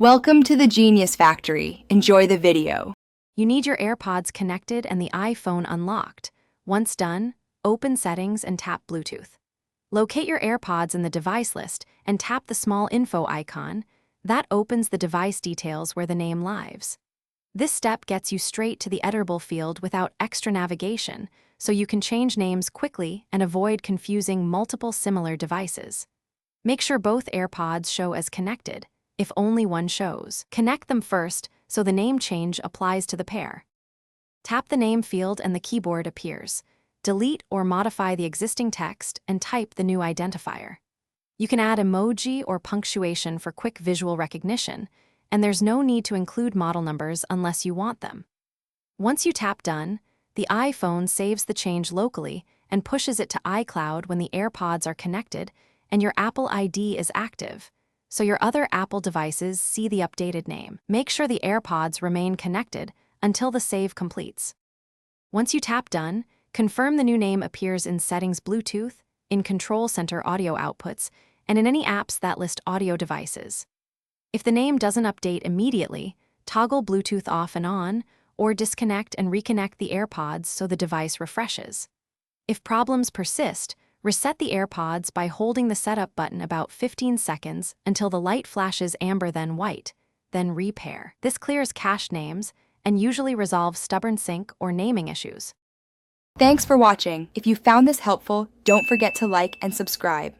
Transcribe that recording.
Welcome to the Genius Factory. Enjoy the video. You need your AirPods connected and the iPhone unlocked. Once done, open Settings and tap Bluetooth. Locate your AirPods in the device list and tap the small info icon. That opens the device details where the name lives. This step gets you straight to the editable field without extra navigation, so you can change names quickly and avoid confusing multiple similar devices. Make sure both AirPods show as connected. If only one shows, connect them first so the name change applies to the pair. Tap the name field and the keyboard appears. Delete or modify the existing text and type the new identifier. You can add emoji or punctuation for quick visual recognition, and there's no need to include model numbers unless you want them. Once you tap Done, the iPhone saves the change locally and pushes it to iCloud when the AirPods are connected and your Apple ID is active, so your other Apple devices see the updated name. Make sure the AirPods remain connected until the save completes. Once you tap Done, confirm the new name appears in Settings Bluetooth, in Control Center audio outputs, and in any apps that list audio devices. If the name doesn't update immediately, toggle Bluetooth off and on, or disconnect and reconnect the AirPods so the device refreshes. If problems persist, reset the AirPods by holding the setup button about 15 seconds until the light flashes amber then white, then repair. This clears cached names and usually resolves stubborn sync or naming issues. Thanks for watching. If you found this helpful, don't forget to like and subscribe.